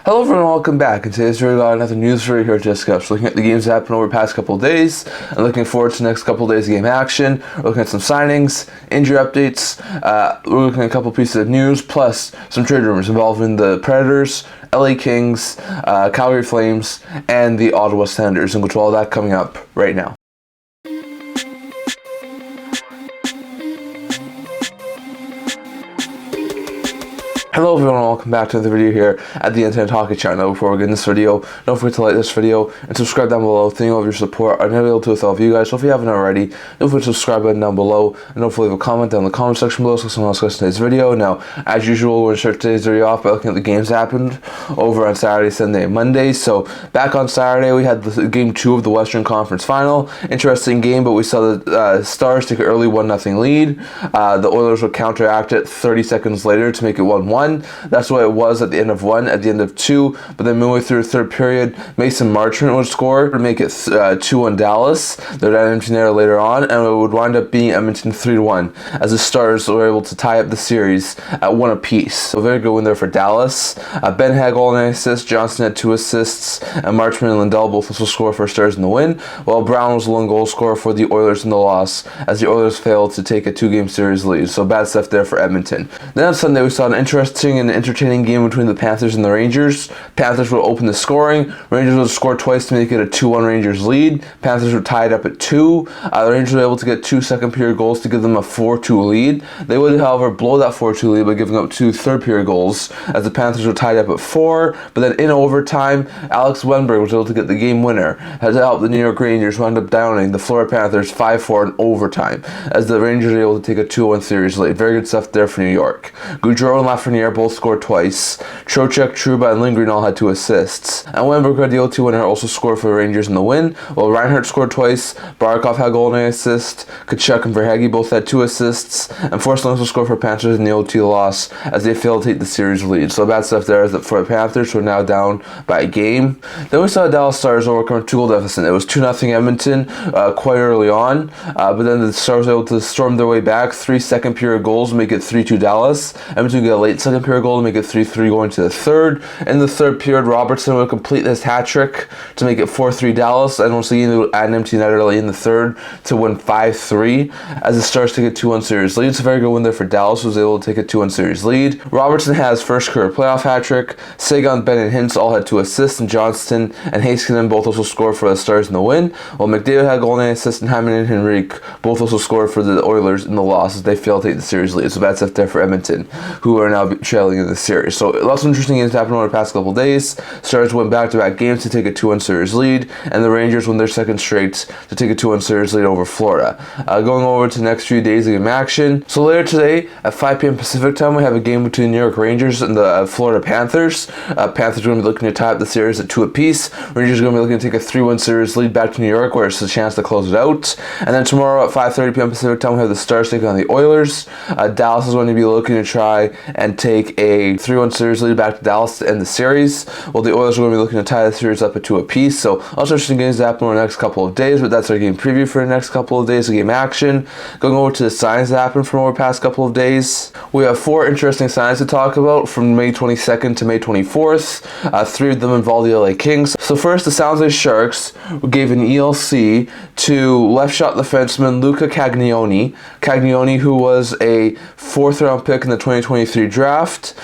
Hello everyone, welcome back. In today's video, we got another news video here to discuss. Looking at the games that happened over the past couple of days, and looking forward to the next couple of days of game action. We're looking at some signings, injury updates, we're looking at a couple pieces of news, plus some trade rumors involving the Predators, LA Kings, Calgary Flames, and the Ottawa Senators, and we'll do all that coming up right now. Hello everyone, welcome back to another video here at the Internet Hockey Channel. Before we get in this video, don't forget to like this video and subscribe down below. Thank you all for your support. I'm never able to with all of you guys, so if you haven't already, don't forget to subscribe button down below, and don't forget to leave a comment down in the comment section below so someone else gets today's video. Now, as usual, we're going to start today's video off by looking at the games that happened over on Saturday, Sunday, and Monday. So, back on Saturday, we had the game 2 of the Western Conference Final. Interesting game, but we saw the Stars take an early 1-0 lead. The Oilers would counteract it 30 seconds later to make it 1-1. That's what it was at the end of 1, at the end of 2, but then midway through the third period, Mason Markstrom would score to make it 2-1 Dallas. They'd add Edmonton there later on, and it would wind up being Edmonton 3-1, as the Stars were able to tie up the series at 1 apiece. So very good win there for Dallas. Ben had goal and an assist, Johnson had 2 assists, and Markstrom and Lindell both also scored for Stars in the win, while Brown was the lone goal scorer for the Oilers in the loss, as the Oilers failed to take a 2-game series lead. So bad stuff there for Edmonton. Then on Sunday, we saw an interesting and entertaining game between the Panthers and the Rangers. Panthers would open the scoring. Rangers would score twice to make it a 2-1 Rangers lead. Panthers were tied up at 2. The Rangers were able to get 2 second period goals to give them a 4-2 lead. They would, however, blow that 4-2 lead by giving up 2 third period goals, as the Panthers were tied up at 4. But then in overtime, Alex Wennberg was able to get the game winner, had to help the New York Rangers, who ended up downing the Florida Panthers 5-4 in overtime, as the Rangers were able to take a 2-1 series lead. Very good stuff there for New York. Gaudreau and Lafreniere both scored twice. Trocheck, Trouba, and Lindgren all had 2 assists. And Wennberg had the 0-2 winner, also scored for the Rangers in the win, while Reinhardt scored twice, Barkov had a goal and an assist, Tkachuk and Verhaeghe both had 2 assists, and Forsling also scored for Panthers in the 0-2 loss, as they failed to take the series lead. So bad stuff there for the Panthers, who are now down by a game. Then we saw the Dallas Stars overcome a 2-goal deficit. It was 2-0 Edmonton quite early on, but then the Stars were able to storm their way back, 3 second period goals to make it 3-2 Dallas. Edmonton got a late second period goal to make it 3-3 going to the third. In the third period, Robertson would complete his hat trick to make it 4-3 Dallas, and once again, they would add an empty net early in the third to win 5-3, as the Stars take a 2-1 series lead. It's a very good win there for Dallas, who was able to take a 2-1 series lead. Robertson had his first career playoff hat trick. Sagan, Ben, and Hintz all had 2 assists, and Johnston and Heiskanen both also scored for the Stars in the win, while McDavid had a goal and an assist, and Hyman and Henrique both also scored for the Oilers in the loss, as they failed to take the series lead. So bad stuff there for Edmonton, who are now trailing in the series. So lots of interesting games happened over the past couple of days. Stars went back-to-back games to take a 2-1 series lead, and the Rangers won their second straight to take a 2-1 series lead over Florida. Going over to the next few days of game action. So later today at 5 p.m. Pacific time, we have a game between the New York Rangers and the Florida Panthers. Panthers are going to be looking to tie up the series at 2 apiece. Rangers are going to be looking to take a 3-1 series lead back to New York, where it's a chance to close it out. And then tomorrow at 5:30 p.m. Pacific time, we have the Stars taking on the Oilers. Dallas is going to be looking to try and take a 3-1 series lead back to Dallas to end the series, while the Oilers are going to be looking to tie the series up at 2 apiece. So also interesting games that happen over the next couple of days, but that's our game preview for the next couple of days of game action. Going over to the signs that happened from over the past couple of days, we have 4 interesting signs to talk about from May 22nd to May 24th. 3 of them involve the LA Kings. So first, the San Jose Sharks gave an ELC to left shot defenseman Luca Cagnoni. Cagnoni, who was a 4th round pick in the 2023 draft,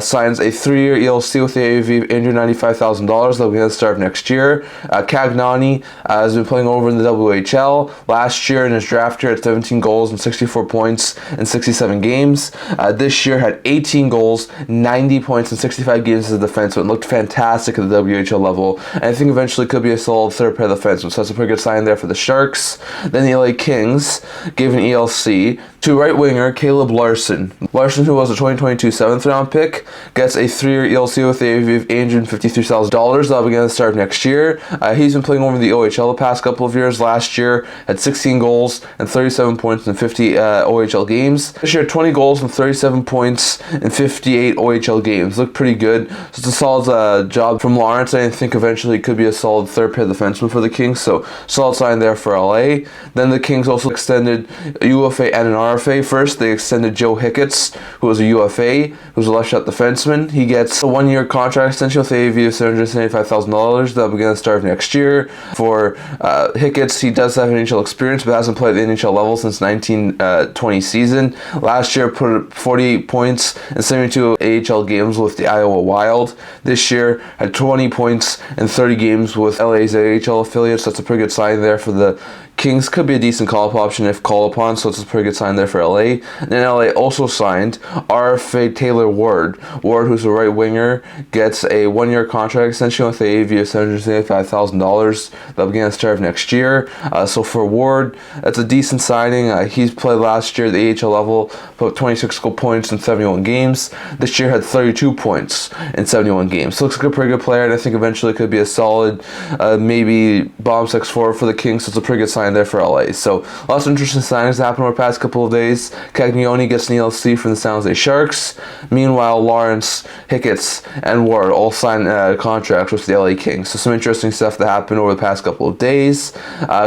signs a 3-year ELC with the AAV of $895,000 that will be at the start of next year. Cagnoni has been playing over in the WHL. Last year in his draft year, had 17 goals and 64 points in 67 games. This year had 18 goals, 90 points in 65 games as a defenseman. Looked fantastic at the WHL level, and I think eventually could be a solid third pair defenseman. So that's a pretty good sign there for the Sharks. Then the LA Kings gave an ELC to right winger Caleb Larson. Larson, who was a 2022 7th round pick, gets a 3-year ELC with the AAV of $853,000. That'll begin at the start of next year. He's been playing over the OHL the past couple of years. Last year had 16 goals and 37 points in 50 OHL games. This year 20 goals and 37 points in 58 OHL games. Looked pretty good. So it's a solid job from Lawrence. I think eventually it could be a solid third pair defenseman for the Kings. So solid sign there for LA. Then the Kings also extended UFA Ananara RFA first, they extended Joe Hickett's, who was a UFA, who's a left shot defenseman. He gets a 1-year contract extension with AAV of $775,000 that'll begin at the start of next year. For Hickett's, he does have NHL experience, but hasn't played at the NHL level since 1920 season. Last year, put up 48 points in 72 AHL games with the Iowa Wild. This year, had 20 points in 30 games with LA's AHL affiliates. That's a pretty good sign there for the Kings. Could be a decent call-up option if called upon, so it's a pretty good sign there for LA. And then LA also signed RFA Taylor Ward. Ward, who's a right winger, gets a 1-year contract extension with the AAV of $775,000. That'll begin at the start of next year. So for Ward, that's a decent signing. He's played last year at the AHL level, put up 26 goal points in 71 games. This year had 32 points in 71 games. So looks like a pretty good player, and I think eventually could be a solid, maybe bomb 6-4 for the Kings. So it's a pretty good sign there for LA. So lots of interesting signings happened over the past couple of days. Cagnoni gets an ELC from the San Jose Sharks. Meanwhile, Lawrence, Hickett's, and Ward all signed contracts with the LA Kings. So some interesting stuff that happened over the past couple of days.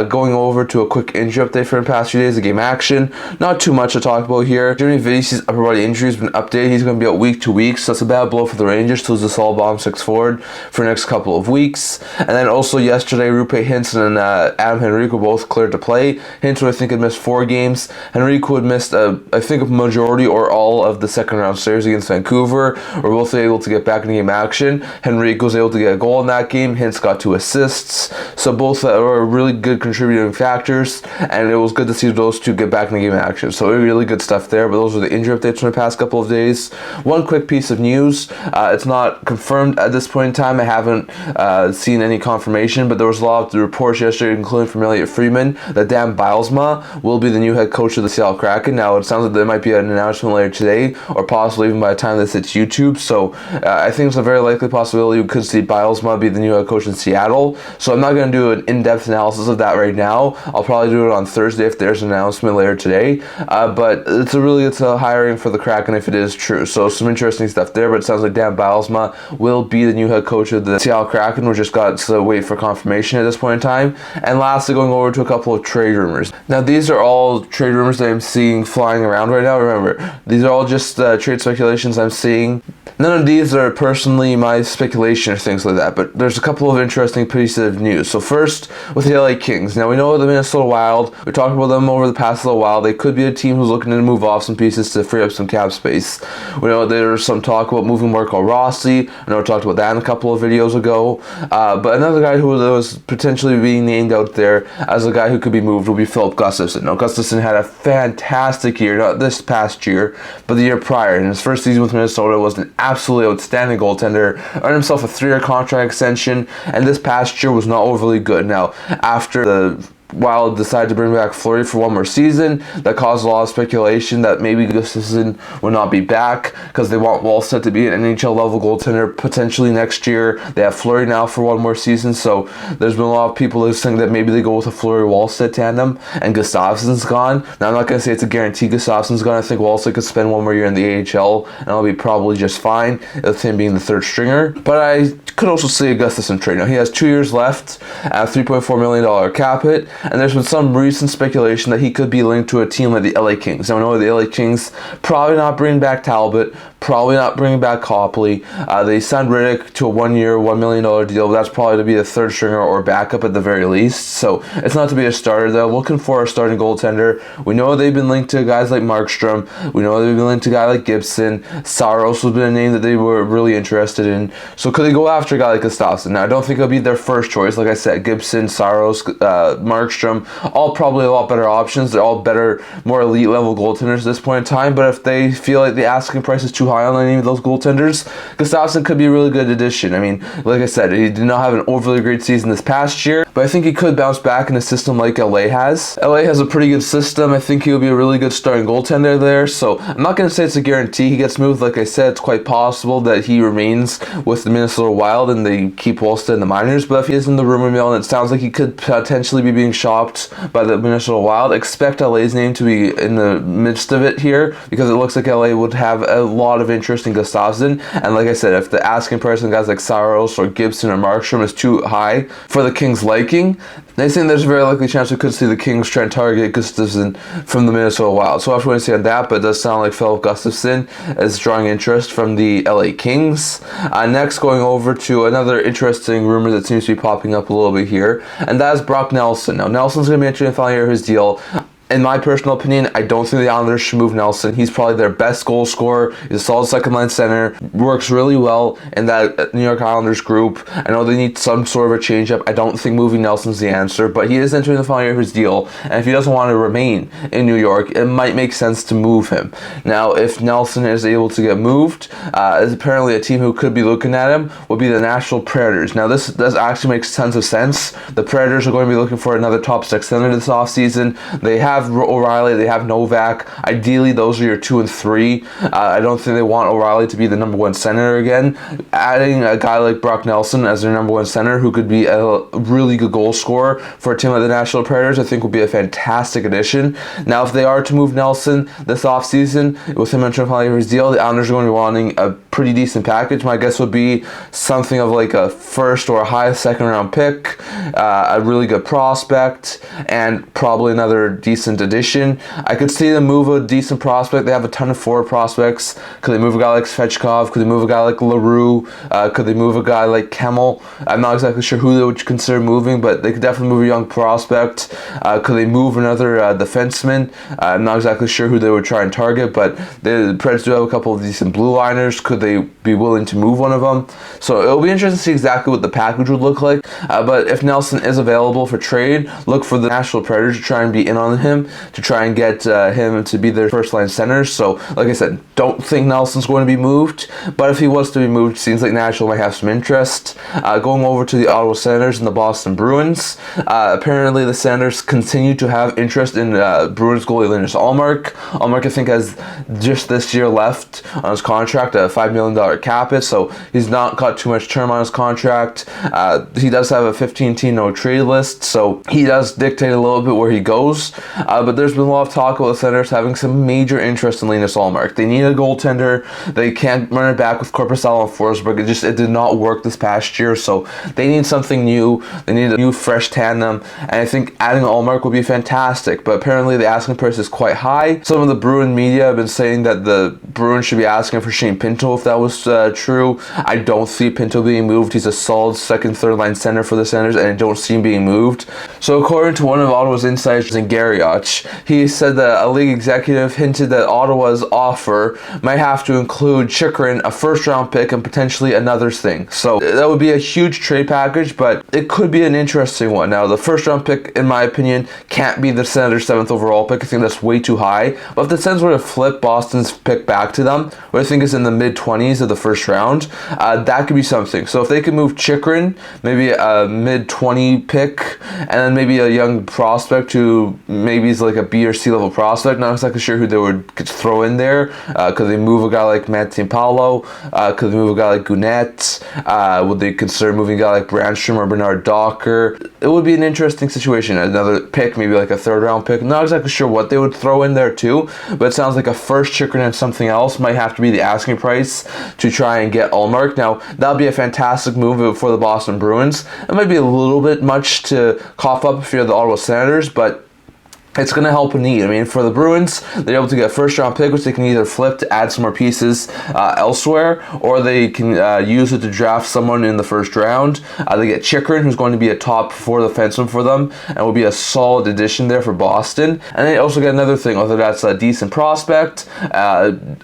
Going over to a quick injury update for the past few days of game action. Not too much to talk about here. Jimmy Vesey's upper body injury has been updated. He's going to be out week to week, so that's a bad blow for the Rangers to lose a solid bomb 6 forward for the next couple of weeks. And then also yesterday, Roope Hintz and Adam Henrique were both cleared to play. Hintz, I think, had missed 4 games. Henrique, who had missed, I think, a majority or all of the second round series against Vancouver, were both able to get back in game action. Henrique was able to get a goal in that game. Hintz got 2 assists. So both were really good contributing factors, and it was good to see those two get back in the game action. So really good stuff there, but those are the injury updates from the past couple of days. One quick piece of news. It's not confirmed at this point in time. I haven't seen any confirmation, but there was a lot of reports yesterday, including from Elliot Friedman, that Dan Bylsma will be the new head coach of the Seattle Kraken. Now, it sounds like there might be an announcement later today, or possibly even by the time this hits YouTube. So I think it's a very likely possibility we could see Bylsma be the new head coach in Seattle. So I'm not going to do an in-depth analysis of that right now. I'll probably do it on Thursday if there's an announcement later today. But it's a hiring for the Kraken if it is true. So some interesting stuff there, but it sounds like Dan Bylsma will be the new head coach of the Seattle Kraken. We just got to wait for confirmation at this point in time. And lastly, going over to a couple of trade rumors. Now, these are all trade rumors that I'm seeing flying around right now. Remember, these are all just trade speculations I'm seeing. None of these are personally my speculation or things like that, but there's a couple of interesting pieces of news. So first, with the LA Kings. Now, we know the Minnesota Wild. We talked about them over the past little while. They could be a team who's looking to move off some pieces to free up some cap space. We know there's some talk about moving Marco Rossi. I know we talked about that in a couple of videos ago. But another guy who was potentially being named out there as a guy who could be moved will be Filip Gustavsson. Now, Gustavsson had a fantastic year, not this past year, but the year prior. In his first season with Minnesota, was an absolutely outstanding goaltender, earned himself a 3-year contract extension, and this past year was not overly good. Now, after the Wild decided to bring back Fleury for one more season, that caused a lot of speculation that maybe Gustavsson would not be back because they want Wallstedt to be an NHL level goaltender potentially next year. They have Fleury now for one more season, so there's been a lot of people who think that maybe they go with a Fleury-Wallstedt tandem and Gustavsson's gone. Now, I'm not going to say it's a guarantee Gustavsson's gone. I think Wallstedt could spend one more year in the AHL and I'll be probably just fine with him being the third stringer. But I could also see a Gustavsson trade. Now, he has 2 years left at a $3.4 million cap hit, and there's been some recent speculation that he could be linked to a team like the LA Kings. Now, I know the LA Kings probably not bringing back Talbot, probably not bringing back Copley. They signed Riddick to a 1-year, $1 million deal, but that's probably to be a third stringer or backup at the very least. So it's not to be a starter. They're looking for a starting goaltender. We know they've been linked to guys like Markstrom. We know they've been linked to a guy like Gibson. Saros has been a name that they were really interested in. So could they go after a guy like Gustavsson? Now, I don't think it'll be their first choice. Like I said, Gibson, Saros, Markstrom, all probably a lot better options. They're all better, more elite level goaltenders at this point in time. But if they feel like the asking price is too high on any of those goaltenders, Gustavsson could be a really good addition. I mean, like I said, he did not have an overly great season this past year, but I think he could bounce back in a system like LA has. LA has a pretty good system. I think he'll be a really good starting goaltender there. So I'm not going to say it's a guarantee he gets moved. Like I said, it's quite possible that he remains with the Minnesota Wild and they keep Wallstedt in the minors. But if he is in the rumor mill and it sounds like he could potentially be being shopped by the Minnesota Wild, expect LA's name to be in the midst of it here, because it looks like LA would have a lot lot of interest in Gustavsson, and like I said, if the asking price on guys like Saros or Gibson or Markstrom is too high for the Kings' liking, they think there's a very likely chance we could see the Kings try and target Gustavsson from the Minnesota Wild. So after we see on that, but it does sound like Philip Gustavsson is drawing interest from the LA Kings. Next, going over to another interesting rumor that seems to be popping up a little bit here, and that is Brock Nelson. Now, Nelson's going to be entering the final year of his deal. In my personal opinion, I don't think the Islanders should move Nelson. He's probably their best goal scorer. He's a solid second-line center. Works really well in that New York Islanders group. I know they need some sort of a change-up. I don't think moving Nelson's the answer, but he is entering the final year of his deal, and if he doesn't want to remain in New York, it might make sense to move him. Now, if Nelson is able to get moved, apparently a team who could be looking at him would be the Nashville Predators. Now, this does actually make tons of sense. The Predators are going to be looking for another top six center this offseason. They have O'Reilly, they have Novak. Ideally, those are your 2 and 3. I don't think they want O'Reilly to be the number 1 center again. Adding a guy like Brock Nelson as their number 1 center, who could be a really good goal scorer for a team like the Nashville Predators, I think would be a fantastic addition. Now, if they are to move Nelson this offseason, with him entering his deal, the Islanders are going to be wanting a pretty decent package. My guess would be something of like a first or a high second round pick, a really good prospect, and probably another decent addition. I could see them move a decent prospect. They have a ton of forward prospects. Could they move a guy like Svechkov? Could they move a guy like LaRue? Could they move a guy like Kemmel? I'm not exactly sure who they would consider moving, but they could definitely move a young prospect. Could they move another defenseman? I'm not exactly sure who they would try and target, but the Preds do have a couple of decent blue liners. Could they be willing to move one of them? So it'll be interesting to see exactly what the package would look like. But if Nelson is available for trade, look for the Nashville Predators to try and be in on him, to try and get him to be their first line center. So like I said, don't think Nelson's going to be moved, but if he was to be moved, it seems like Nashville might have some interest. Going over to the Ottawa Senators and the Boston Bruins, apparently the Senators continue to have interest in Bruins goalie Linus Ullmark. Ullmark, I think, has just this year left on his contract, a $5 million cap hit, so he's not got too much term on his contract. He does have a 15-team no trade list, so he does dictate a little bit where he goes. But there's been a lot of talk about the Senators having some major interest in Linus Ullmark. They need a goaltender. They can't run it back with Korpisalo and Forsberg. It did not work this past year, so they need something new. They need a new, fresh tandem, and I think adding Ullmark would be fantastic, but apparently the asking price is quite high. Some of the Bruin media have been saying that the Bruins should be asking for Shane Pinto if that was true. I don't see Pinto being moved. He's a solid second, third line center for the Senators, and I don't see him being moved. So according to one of Ottawa's insiders in Garrioch, he said that a league executive hinted that Ottawa's offer might have to include Chychrun, a first-round pick, and potentially another thing. So that would be a huge trade package, but it could be an interesting one. Now, the first-round pick, in my opinion, can't be the Senators' 7th overall pick. I think that's way too high. But if the Sens were to flip Boston's pick back to them, what I think is in the mid-20s of the first round, that could be something. So if they could move Chychrun, maybe a mid-20 pick, and then maybe a young prospect who maybe is like a B or C level prospect, not exactly sure who they would throw in there. Could they move a guy like Martin Paolo? Could they move a guy like Gunnett? Would they consider moving a guy like Brandstrom or Bernard Docker? It would be an interesting situation. Another pick, maybe like a third-round pick. Not exactly sure what they would throw in there too, but it sounds like a first Chychrun and something else might have to be the asking price to try and get Ullmark. Now, that would be a fantastic move for the Boston Bruins. It might be a little bit much to cough up if you're the Ottawa Senators, but it's going to help a need. I mean, for the Bruins, they're able to get a first-round pick, which they can either flip to add some more pieces elsewhere, or they can use it to draft someone in the first round. They get Chychrun, who's going to be a top 4 defenseman for them, and will be a solid addition there for Boston. And they also get another thing, whether that's a decent prospect,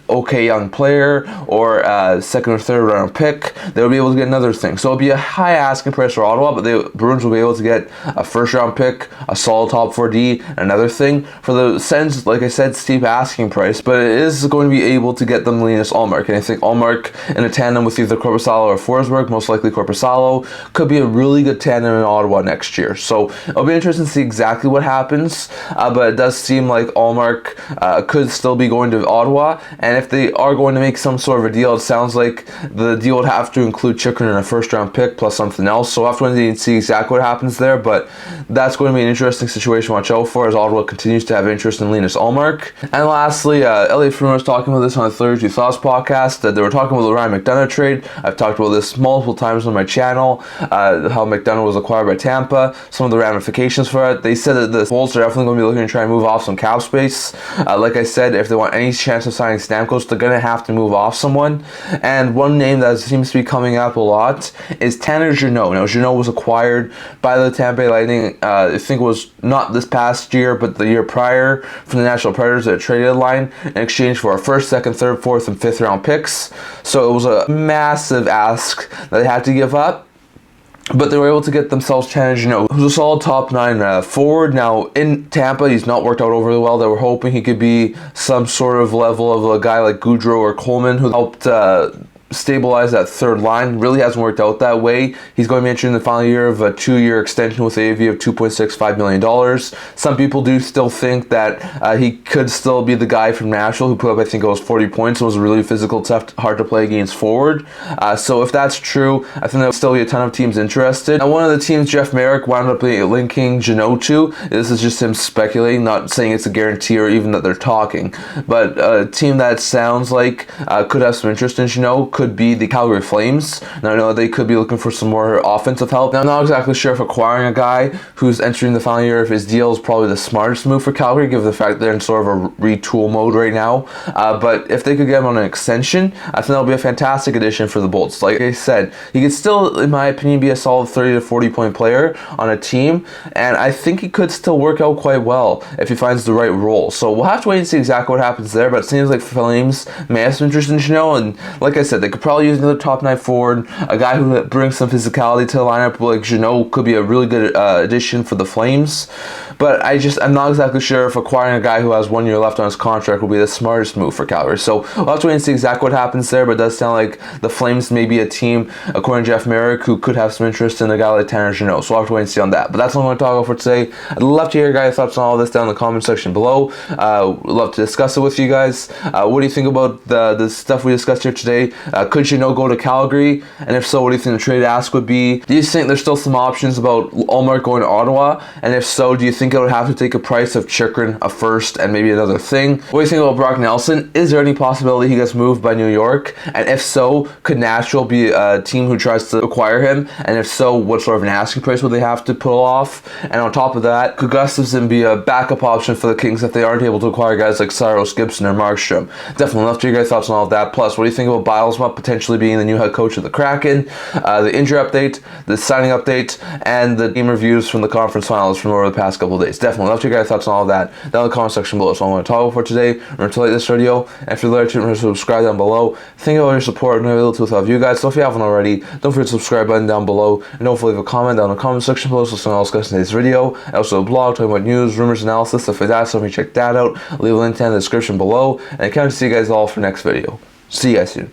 okay young player, or a second or third round pick, they'll be able to get another thing. So it'll be a high asking price for Ottawa, but the Bruins will be able to get a first-round pick, a solid top 4D, and another thing. For the Sens, like I said, steep asking price, but it is going to be able to get them Linus Ullmark, and I think Ullmark in a tandem with either Korpisalo or Forsberg, most likely Korpisalo, could be a really good tandem in Ottawa next year. So it'll be interesting to see exactly what happens, but it does seem like Ullmark could still be going to Ottawa, and if they are going to make some sort of a deal, it sounds like the deal would have to include Chychrun in a first-round pick plus something else. So after when they see exactly what happens there, but that's going to be an interesting situation to watch out for, as Ottawa continues to have interest in Linus Ullmark. And lastly, LA Frumer was talking about this on the 32 Thoughts podcast, that they were talking about the Ryan McDonagh trade. I've talked about this multiple times on my channel, how McDonagh was acquired by Tampa, some of the ramifications for it. They said that the Bulls are definitely going to be looking to try and move off some cap space. Like I said, if they want any chance of signing Stamkos, they're going to have to move off someone. And one name that seems to be coming up a lot is Tanner Jeannot. Now, Jeannot was acquired by the Tampa Bay Lightning, I think it was not this past year, but the year prior, from the Nashville Predators at trade deadline in exchange for a first, second, third, fourth, and fifth round picks. So it was a massive ask that they had to give up. But they were able to get themselves Tanner Jeannot, who's a solid top 9 forward. Now, in Tampa, he's not worked out overly well. They were hoping he could be some sort of level of a guy like Gaudreau or Coleman, who helped stabilize that third line. Really hasn't worked out that way. He's going to be entering the final year of a 2-year extension with an AAV of $2.65 million. Some people do still think that he could still be the guy from Nashville who put up, I think it was 40 points and was a really physical, tough, hard to play against forward. So if that's true, I think there will still be a ton of teams interested. Now, one of the teams Jeff Marek wound up linking Jeannot to, this is just him speculating, not saying it's a guarantee or even that they're talking, but a team that sounds like could have some interest in Jeannot could be the Calgary Flames. Now, I know they could be looking for some more offensive help. Now, I'm not exactly sure if acquiring a guy who's entering the final year of his deal is probably the smartest move for Calgary, given the fact that they're in sort of a retool mode right now. But if they could get him on an extension, I think that'll be a fantastic addition for the Bolts. Like I said, he could still, in my opinion, be a solid 30 to 40 point player on a team, and I think he could still work out quite well if he finds the right role. So we'll have to wait and see exactly what happens there, but it seems like Flames may have some interest in Jeannot, and like I said, they could probably use another top 9 forward, a guy who brings some physicality to the lineup. Like Jeannot could be a really good addition for the Flames, but I'm not exactly sure if acquiring a guy who has 1 year left on his contract will be the smartest move for Calgary. So we'll have to wait and see exactly what happens there, but it does sound like the Flames may be a team, according to Jeff Marek, who could have some interest in a guy like Tanner Jeannot. So we'll have to wait and see on that. But that's all I'm going to talk about for today. I'd love to hear your guys' thoughts on all this down in the comment section below. Love to discuss it with you guys. What do you think about the stuff we discussed here today? Could Jeannot go to Calgary? And if so, what do you think the trade ask would be? Do you think there's still some options about Ullmark going to Ottawa? And if so, do you think it would have to take a price of Chychrun, a first, and maybe another thing? What do you think about Brock Nelson? Is there any possibility he gets moved by New York? And if so, could Nashville be a team who tries to acquire him? And if so, what sort of an asking price would they have to pull off? And on top of that, could Gustavsson be a backup option for the Kings if they aren't able to acquire guys like Saros, Gibson, or Markstrom? Definitely love to hear your guys' thoughts on all of that. Plus, what do you think about Bylsma potentially being the new head coach of the Kraken? The injury update, the signing update, and the game reviews from the conference finals from over the past couple of days. Definitely love to hear your guys' thoughts on all of that down in the comment section below. So I'm going to talk about for today. Remember to like this video, and if you're there to remember to subscribe down below. Thank you all for your support and able to without you guys. So if you haven't already, don't forget to subscribe button down below, and don't forget to leave a comment down in the comment section below so someone else discuss today's video. And also a blog talking about news, rumors, analysis, stuff like that. So if you check that out, leave a link down in the description below, and I can't wait to see you guys all for next video. See you guys soon.